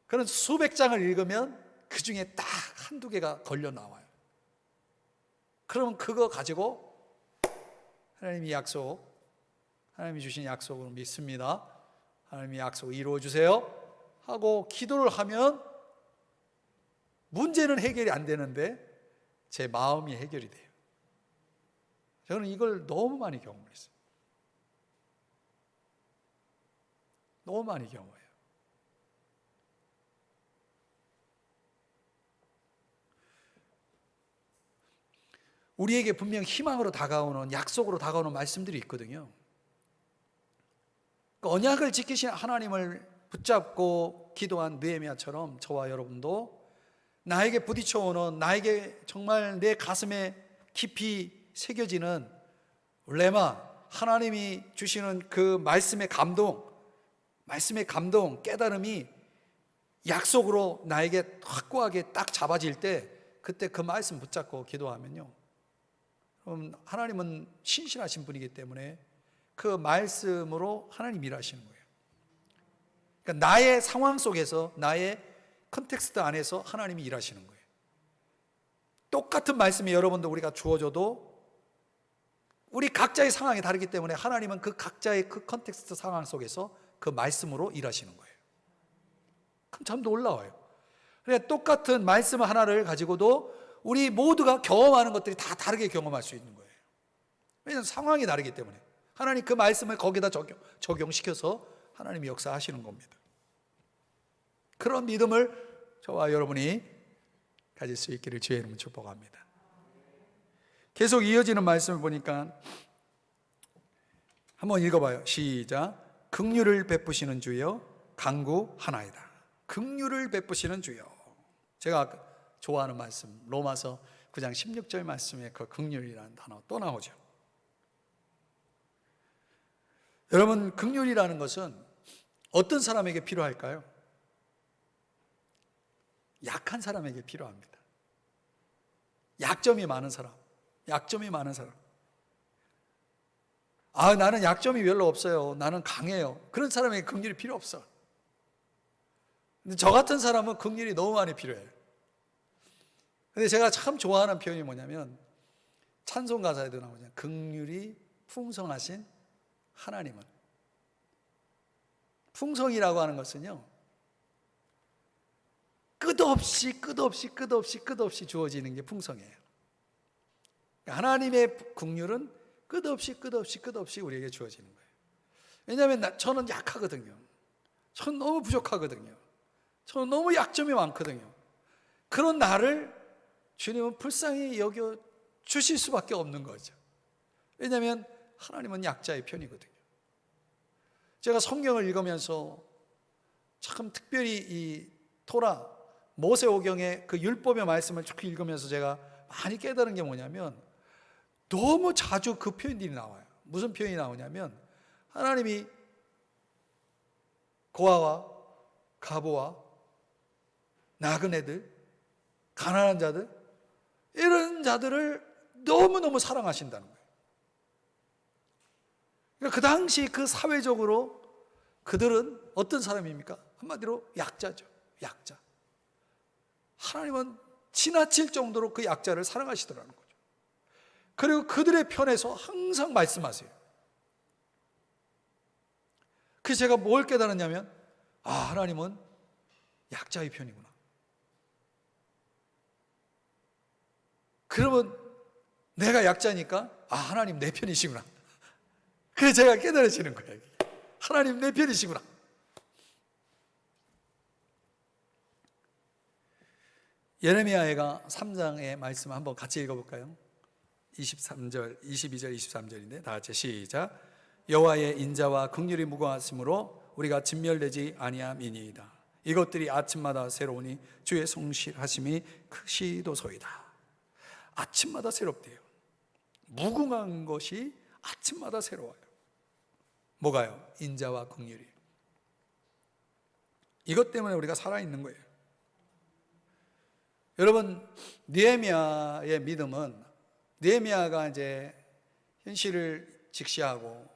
그런 수백 장을 읽으면 그 중에 딱 한두 개가 걸려 나와요. 그러면 그거 가지고 하나님이 주신 약속을 믿습니다, 하나님이 약속을 이루어 주세요 하고 기도를 하면 문제는 해결이 안 되는데 제 마음이 해결이 돼요. 저는 이걸 너무 많이 경험했어요. 너무 많이 경험해요. 우리에게 분명 희망으로 다가오는, 약속으로 다가오는 말씀들이 있거든요. 언약을 지키신 하나님을 붙잡고 기도한 느헤미야처럼 저와 여러분도 나에게 부딪혀오는, 나에게 정말 내 가슴에 깊이 새겨지는 레마, 하나님이 주시는 그 말씀의 감동, 깨달음이 약속으로 나에게 확고하게 딱 잡아질 때 그때 그 말씀 붙잡고 기도하면요, 그럼 하나님은 신실하신 분이기 때문에 그 말씀으로 하나님 일하시는 거예요. 그러니까 나의 상황 속에서, 나의 컨텍스트 안에서 하나님이 일하시는 거예요. 똑같은 말씀이 여러분도 우리가 주어져도 우리 각자의 상황이 다르기 때문에 하나님은 그 각자의 그 컨텍스트 상황 속에서 그 말씀으로 일하시는 거예요. 그럼 참 놀라워요. 그러니까 똑같은 말씀 하나를 가지고도 우리 모두가 경험하는 것들이 다 다르게 경험할 수 있는 거예요. 왜냐하면 상황이 다르기 때문에 하나님 그 말씀을 거기다 적용시켜서 하나님이 역사하시는 겁니다. 그런 믿음을 저와 여러분이 가질 수 있기를 주의 이름으로 축복합니다. 계속 이어지는 말씀을 보니까 한번 읽어봐요. 시작. 긍휼을 베푸시는 주여 간구하나이다. 긍휼을 베푸시는 주여. 제가 좋아하는 말씀 로마서 9장 16절 말씀에 그 긍휼이라는 단어 또 나오죠. 여러분, 긍휼이라는 것은 어떤 사람에게 필요할까요? 약한 사람에게 필요합니다. 약점이 많은 사람. 나는 약점이 별로 없어요. 나는 강해요. 그런 사람에게 긍휼이 필요 없어. 근데 저 같은 사람은 긍휼이 너무 많이 필요해요. 근데 제가 참 좋아하는 표현이 뭐냐면 찬송 가사에도 나오잖아요. 긍휼이 풍성하신 하나님은. 풍성이라고 하는 것은요, 끝없이 주어지는 게 풍성이에요. 하나님의 긍휼은 끝없이 우리에게 주어지는 거예요. 왜냐하면 저는 약하거든요. 저는 너무 부족하거든요. 저는 너무 약점이 많거든요. 그런 나를 주님은 불쌍히 여겨 주실 수밖에 없는 거죠. 왜냐하면 하나님은 약자의 편이거든요. 제가 성경을 읽으면서 참 특별히 이 토라 모세오경의 그 율법의 말씀을 쭉 읽으면서 제가 많이 깨달은 게 뭐냐면 너무 자주 그 표현들이 나와요. 무슨 표현이 나오냐면 하나님이 고아와 가보와 나그네들, 가난한 자들, 이런 자들을 너무너무 사랑하신다는 거예요. 그러니까 그 당시 그 사회적으로 그들은 어떤 사람입니까? 한마디로 약자죠. 약자. 하나님은 지나칠 정도로 그 약자를 사랑하시더라는 거죠. 그리고 그들의 편에서 항상 말씀하세요. 그래서 제가 뭘 깨달았냐면 하나님은 약자의 편이구나. 그러면 내가 약자니까 하나님 내 편이시구나. 그래서 제가 깨달아지는 거예요. 하나님 내 편이시구나. 예레미야가 3장의 말씀 한번 같이 읽어볼까요? 22절 23절인데 다 같이 시작. 여호와의 인자와 긍휼이 무거하심으로 우리가 진멸되지 아니함이니이다. 이것들이 아침마다 새로우니 주의 성실하심이 크시도소이다. 아침마다 새롭대요. 무궁한 것이 아침마다 새로워요. 뭐가요? 인자와 긍휼이. 이것 때문에 우리가 살아있는 거예요. 여러분, 느헤미야의 믿음은 느헤미야가 이제 현실을 직시하고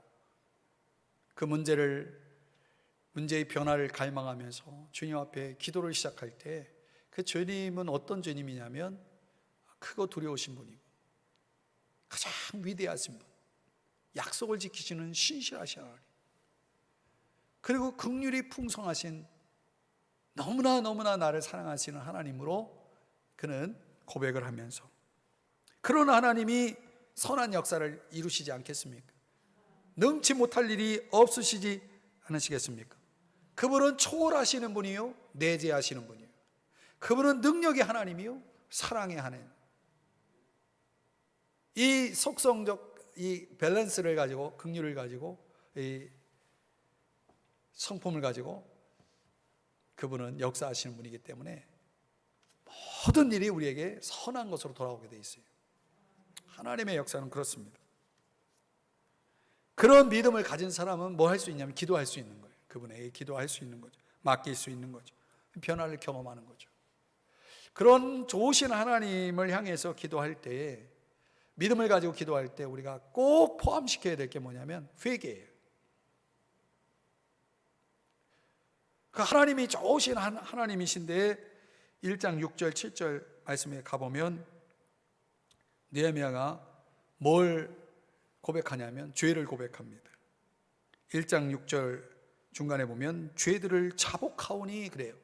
그 문제의 변화를 갈망하면서 주님 앞에 기도를 시작할 때 그 주님은 어떤 주님이냐면 크고 두려우신 분이고 가장 위대하신 분, 약속을 지키시는 신실하신 하나님, 그리고 긍휼이 풍성하신 너무나 나를 사랑하시는 하나님으로 그는 고백을 하면서 그런 하나님이 선한 역사를 이루시지 않겠습니까? 능치 못할 일이 없으시지 않으시겠습니까? 그분은 초월하시는 분이요, 내재하시는 분이요. 그분은 능력의 하나님이요, 사랑의 하나님. 이 속성적 이 밸런스를 가지고, 긍휼을 가지고, 이 성품을 가지고 그분은 역사하시는 분이기 때문에 모든 일이 우리에게 선한 것으로 돌아오게 돼 있어요. 하나님의 역사는 그렇습니다. 그런 믿음을 가진 사람은 뭐 할 수 있냐면 기도할 수 있는 거예요. 그분에게 기도할 수 있는 거죠. 맡길 수 있는 거죠. 변화를 경험하는 거죠. 그런 좋으신 하나님을 향해서 기도할 때, 믿음을 가지고 기도할 때 우리가 꼭 포함시켜야 될 게 뭐냐면 회개예요. 그 하나님이 좋으신 하나님이신데 1장 6절 7절 말씀에 가보면 느헤미야가 뭘 고백하냐면 죄를 고백합니다. 1장 6절 중간에 보면 죄들을 자복하오니 그래요.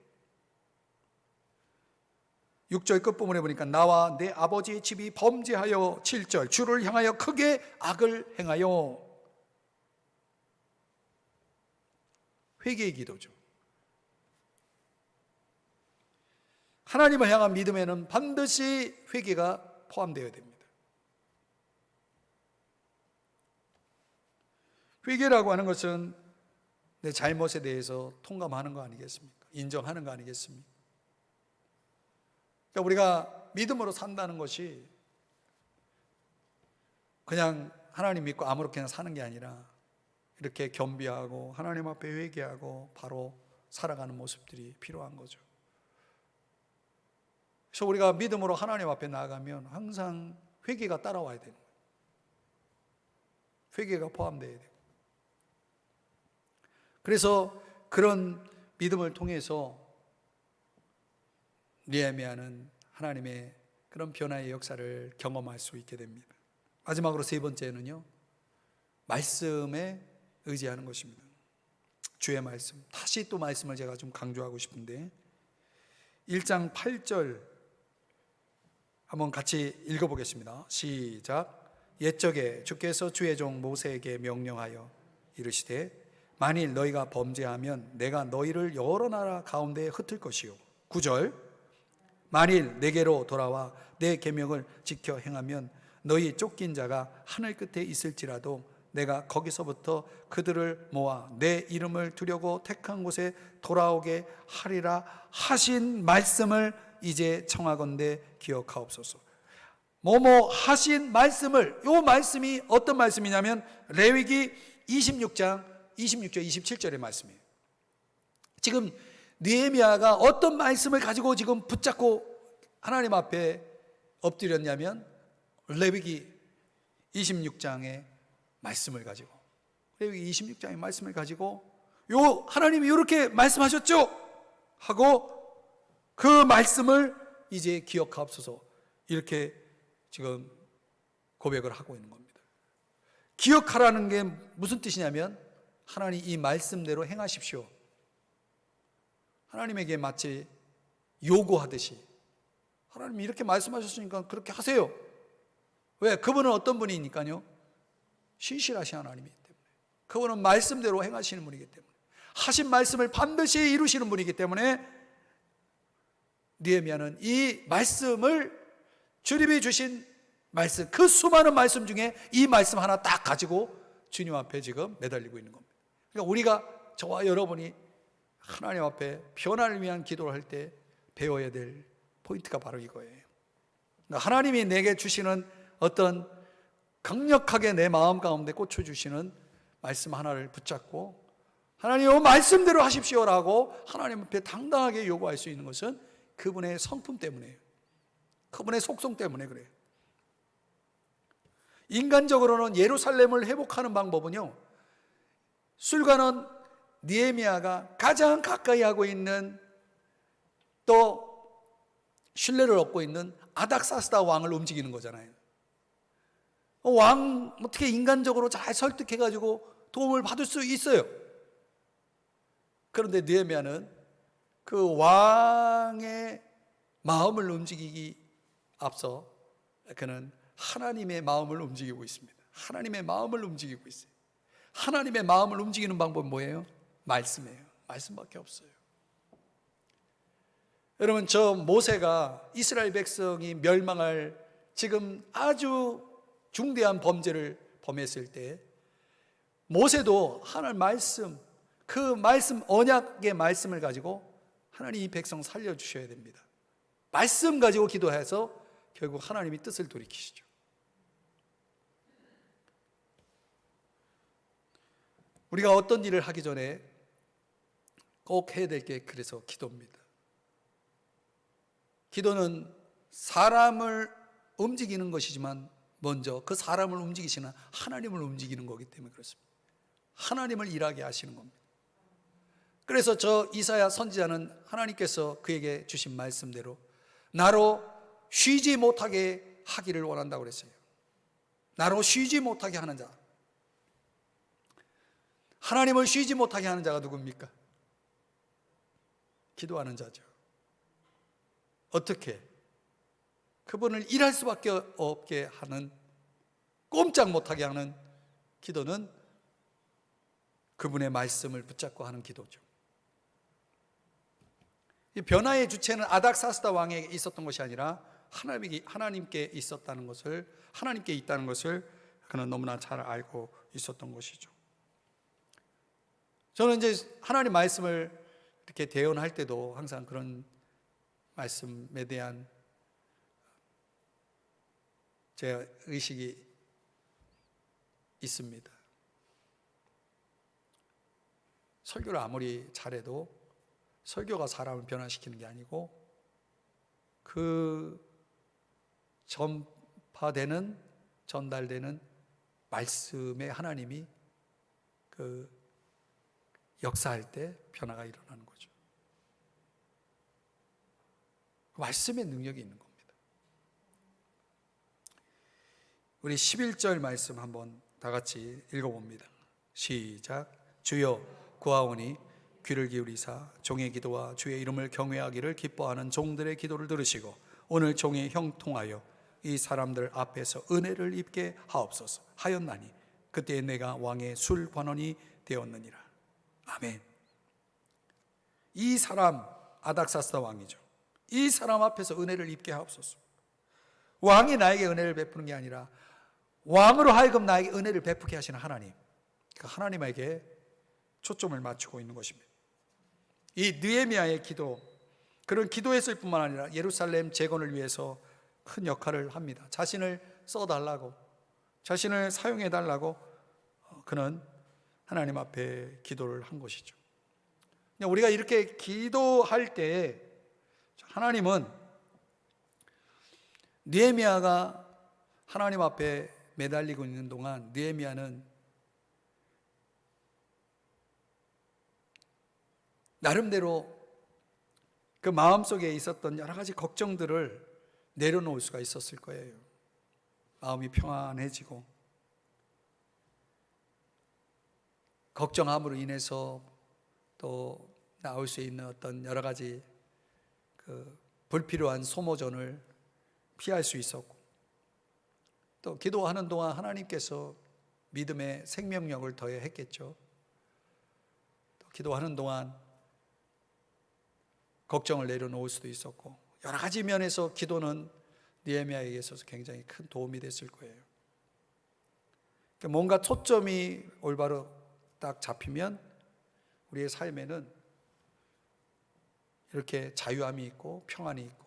6절 끝부분에 보니까 나와 내 아버지의 집이 범죄하여 7절 주를 향하여 크게 악을 행하여. 회개의 기도죠. 하나님을 향한 믿음에는 반드시 회개가 포함되어야 됩니다. 회개라고 하는 것은 내 잘못에 대해서 통감하는 거 아니겠습니까? 인정하는 거 아니겠습니까? 그러니까 우리가 믿음으로 산다는 것이 그냥 하나님 믿고 아무렇게나 사는 게 아니라 이렇게 겸비하고 하나님 앞에 회개하고 바로 살아가는 모습들이 필요한 거죠. 그래서 우리가 믿음으로 하나님 앞에 나아가면 항상 회개가 따라와야 되는 거예요. 회개가 포함되어야 돼요. 그래서 그런 믿음을 통해서 느헤미야는 하나님의 그런 변화의 역사를 경험할 수 있게 됩니다. 마지막으로 세 번째는요, 말씀에 의지하는 것입니다. 주의 말씀. 다시 또 말씀을 제가 좀 강조하고 싶은데 1장 8절 한번 같이 읽어보겠습니다. 시작. 옛적에 주께서 주의 종 모세에게 명령하여 이르시되 만일 너희가 범죄하면 내가 너희를 여러 나라 가운데에 흩을 것이요. 9절. 만일 내게로 돌아와 내 계명을 지켜 행하면 너희 쫓긴 자가 하늘 끝에 있을지라도 내가 거기서부터 그들을 모아 내 이름을 두려고 택한 곳에 돌아오게 하리라 하신 말씀을 이제 청하건대 기억하옵소서. 뭐뭐 하신 말씀을, 이 말씀이 어떤 말씀이냐면 레위기 26장 26절 27절의 말씀이에요. 지금 느헤미야가 어떤 말씀을 가지고 지금 붙잡고 하나님 앞에 엎드렸냐면 레위기 26장의 말씀을 가지고, 레위기 26장의 말씀을 가지고 요 하나님이 이렇게 말씀하셨죠 하고 그 말씀을 이제 기억하옵소서, 이렇게 지금 고백을 하고 있는 겁니다. 기억하라는 게 무슨 뜻이냐면 하나님 이 말씀대로 행하십시오. 하나님에게 마치 요구하듯이 하나님이 이렇게 말씀하셨으니까 그렇게 하세요. 왜? 그분은 어떤 분이니까요? 신실하신 하나님이기 때문에, 그분은 말씀대로 행하시는 분이기 때문에, 하신 말씀을 반드시 이루시는 분이기 때문에 느헤미야는 이 말씀을, 주님이 주신 말씀, 그 수많은 말씀 중에 이 말씀 하나 딱 가지고 주님 앞에 지금 매달리고 있는 겁니다. 그러니까 우리가, 저와 여러분이 하나님 앞에 변화를 위한 기도를 할 때 배워야 될 포인트가 바로 이거예요. 그러니까 하나님이 내게 주시는 어떤 강력하게 내 마음 가운데 꽂혀주시는 말씀 하나를 붙잡고 하나님 이 말씀대로 하십시오라고 하나님 앞에 당당하게 요구할 수 있는 것은 그분의 성품 때문이에요. 그분의 속성 때문에 그래요. 인간적으로는 예루살렘을 회복하는 방법은요, 술관은 느헤미야가 가장 가까이 하고 있는, 또 신뢰를 얻고 있는 아닥사스다 왕을 움직이는 거잖아요. 왕 어떻게 인간적으로 잘 설득해가지고 도움을 받을 수 있어요. 그런데 느헤미야는 그 왕의 마음을 움직이기 앞서 그는 하나님의 마음을 움직이고 있습니다. 하나님의 마음을 움직이고 있어요. 하나님의 마음을 움직이는 방법은 뭐예요? 말씀이에요. 말씀밖에 없어요. 여러분, 저 모세가 이스라엘 백성이 멸망할 지금 아주 중대한 범죄를 범했을 때 모세도 하나님 말씀, 그 말씀, 언약의 말씀을 가지고 하나님 이 백성 살려주셔야 됩니다. 말씀 가지고 기도해서 결국 하나님이 뜻을 돌이키시죠. 우리가 어떤 일을 하기 전에 꼭 해야 될 게 그래서 기도입니다. 기도는 사람을 움직이는 것이지만 먼저 그 사람을 움직이시는 하나님을 움직이는 거기 때문에 그렇습니다. 하나님을 일하게 하시는 겁니다. 그래서 저 이사야 선지자는 하나님께서 그에게 주신 말씀대로 나로 쉬지 못하게 하기를 원한다고 그랬어요. 나로 쉬지 못하게 하는 자. 하나님을 쉬지 못하게 하는 자가 누굽니까? 기도하는 자죠. 어떻게? 그분을 일할 수밖에 없게 하는, 꼼짝 못하게 하는 기도는 그분의 말씀을 붙잡고 하는 기도죠. 이 변화의 주체는 아닥사스다 왕에게 있었던 것이 아니라 하나님께 있었다는 것을, 하나님께 있다는 것을 그는 너무나 잘 알고 있었던 것이죠. 저는 이제 하나님 말씀을 이렇게 대언할 때도 항상 그런 말씀에 대한 제 의식이 있습니다. 설교를 아무리 잘해도 설교가 사람을 변화시키는 게 아니고 그 전파되는, 전달되는 말씀에 하나님이 그 역사할 때 변화가 일어나는 거죠. 말씀의 능력이 있는 겁니다. 우리 11절 말씀 한번 다 같이 읽어봅니다. 시작. 주여 구하오니 귀를 기울이사 종의 기도와 주의 이름을 경외하기를 기뻐하는 종들의 기도를 들으시고 오늘 종의 형통하여 이 사람들 앞에서 은혜를 입게 하옵소서 하였나니 그때 내가 왕의 술관원이 되었느니라. 아멘. 이 사람 아닥사스다 왕이죠. 이 사람 앞에서 은혜를 입게 하옵소서. 왕이 나에게 은혜를 베푸는 게 아니라 왕으로 하여금 나에게 은혜를 베푸게 하시는 하나님, 그 하나님에게 초점을 맞추고 있는 것입니다. 이 느헤미야의 기도, 그런 기도했을 뿐만 아니라 예루살렘 재건을 위해서 큰 역할을 합니다. 자신을 써달라고, 자신을 사용해달라고 그는 하나님 앞에 기도를 한 것이죠. 우리가 이렇게 기도할 때 하나님은 느헤미야가 하나님 앞에 매달리고 있는 동안 느헤미야는 나름대로 그 마음속에 있었던 여러 가지 걱정들을 내려놓을 수가 있었을 거예요. 마음이 평안해지고 걱정함으로 인해서 또 나올 수 있는 어떤 여러 가지 그 불필요한 소모전을 피할 수 있었고 또 기도하는 동안 하나님께서 믿음의 생명력을 더했겠죠. 또 기도하는 동안 걱정을 내려놓을 수도 있었고 여러 가지 면에서 기도는 느헤미야에게 있어서 굉장히 큰 도움이 됐을 거예요. 뭔가 초점이 올바로 딱 잡히면 우리의 삶에는 이렇게 자유함이 있고 평안이 있고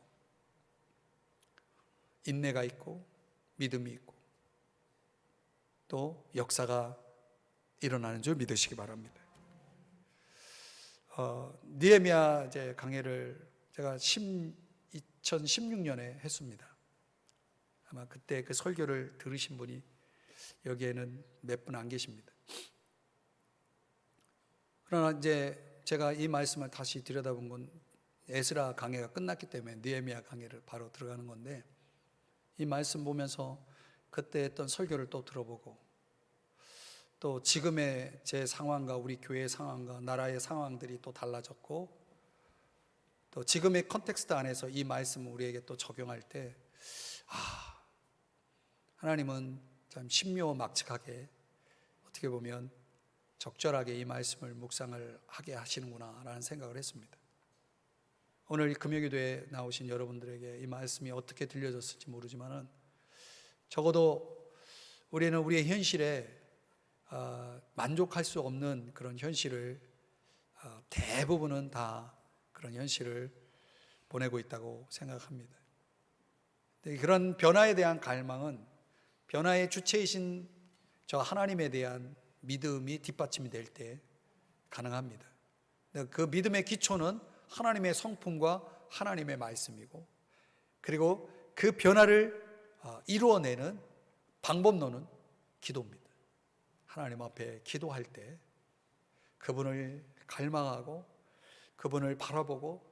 인내가 있고 믿음이 있고 또 역사가 일어나는 줄 믿으시기 바랍니다. 느헤미야 이제 강해를 제가 2016년에 했습니다. 아마 그때 그 설교를 들으신 분이 여기에는 몇 분 안 계십니다. 그러나 이제 제가 이 말씀을 다시 들여다본 건 에스라 강해가 끝났기 때문에 느헤미야 강해를 바로 들어가는 건데 이 말씀 보면서 그때 했던 설교를 또 들어보고 또 지금의 제 상황과 우리 교회의 상황과 나라의 상황들이 또 달라졌고 또 지금의 컨텍스트 안에서 이 말씀을 우리에게 또 적용할 때 하나님은 참 신묘막측하게 어떻게 보면 적절하게 이 말씀을 묵상을 하게 하시는구나 라는 생각을 했습니다. 오늘 금요기도에 나오신 여러분들에게 이 말씀이 어떻게 들려졌을지 모르지만은 적어도 우리는 우리의 현실에 만족할 수 없는 그런 현실을 대부분은 다 그런 현실을 보내고 있다고 생각합니다. 그런 변화에 대한 갈망은 변화의 주체이신 저 하나님에 대한 믿음이 뒷받침이 될 때 가능합니다. 그 믿음의 기초는 하나님의 성품과 하나님의 말씀이고 그리고 그 변화를 이루어내는 방법론은 기도입니다. 하나님 앞에 기도할 때 그분을 갈망하고 그분을 바라보고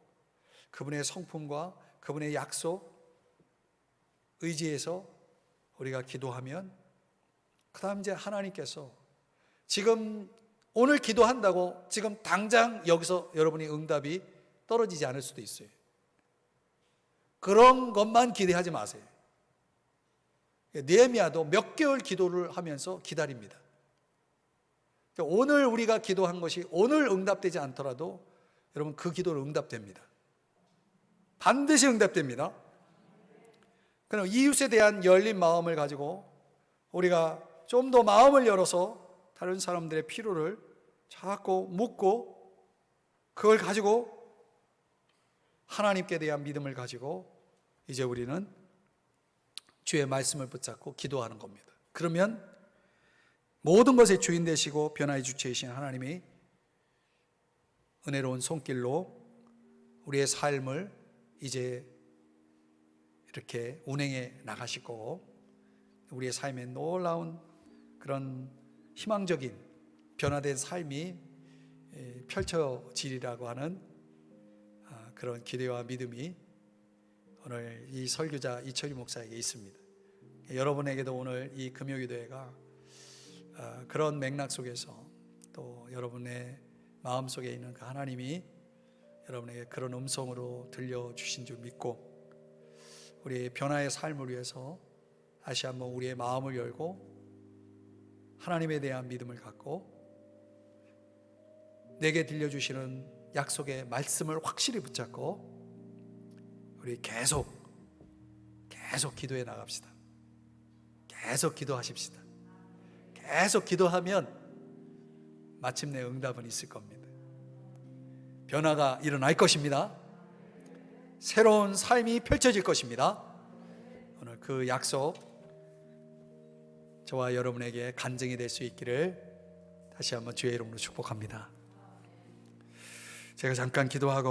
그분의 성품과 그분의 약속 의지해서 우리가 기도하면 그 다음 이제 하나님께서 지금 오늘 기도한다고 지금 당장 여기서 여러분이 응답이 떨어지지 않을 수도 있어요. 그런 것만 기대하지 마세요. 느헤미야도 몇 개월 기도를 하면서 기다립니다. 오늘 우리가 기도한 것이 오늘 응답되지 않더라도 여러분 그 기도는 응답됩니다. 반드시 응답됩니다. 그럼 이웃에 대한 열린 마음을 가지고 우리가 좀 더 마음을 열어서 다른 사람들의 필요를 자꾸 묻고 그걸 가지고 하나님께 대한 믿음을 가지고 이제 우리는 주의 말씀을 붙잡고 기도하는 겁니다. 그러면 모든 것의 주인 되시고 변화의 주체이신 하나님이 은혜로운 손길로 우리의 삶을 이제 이렇게 운행해 나가시고 우리의 삶에 놀라운 그런 희망적인 변화된 삶이 펼쳐지리라고 하는 그런 기대와 믿음이 오늘 이 설교자 이철희 목사에게 있습니다. 여러분에게도 오늘 이 금요기도회가 그런 맥락 속에서 또 여러분의 마음속에 있는 그 하나님이 여러분에게 그런 음성으로 들려주신 줄 믿고 우리의 변화의 삶을 위해서 다시 한번 우리의 마음을 열고 하나님에 대한 믿음을 갖고 내게 들려주시는 약속의 말씀을 확실히 붙잡고 우리 계속 기도해 나갑시다. 계속 기도하십시다. 계속 기도하면 마침내 응답은 있을 겁니다. 변화가 일어날 것입니다. 새로운 삶이 펼쳐질 것입니다. 오늘 그 약속 저와 여러분에게 간증이 될 수 있기를 다시 한번 주의 이름으로 축복합니다. 제가 잠깐 기도하고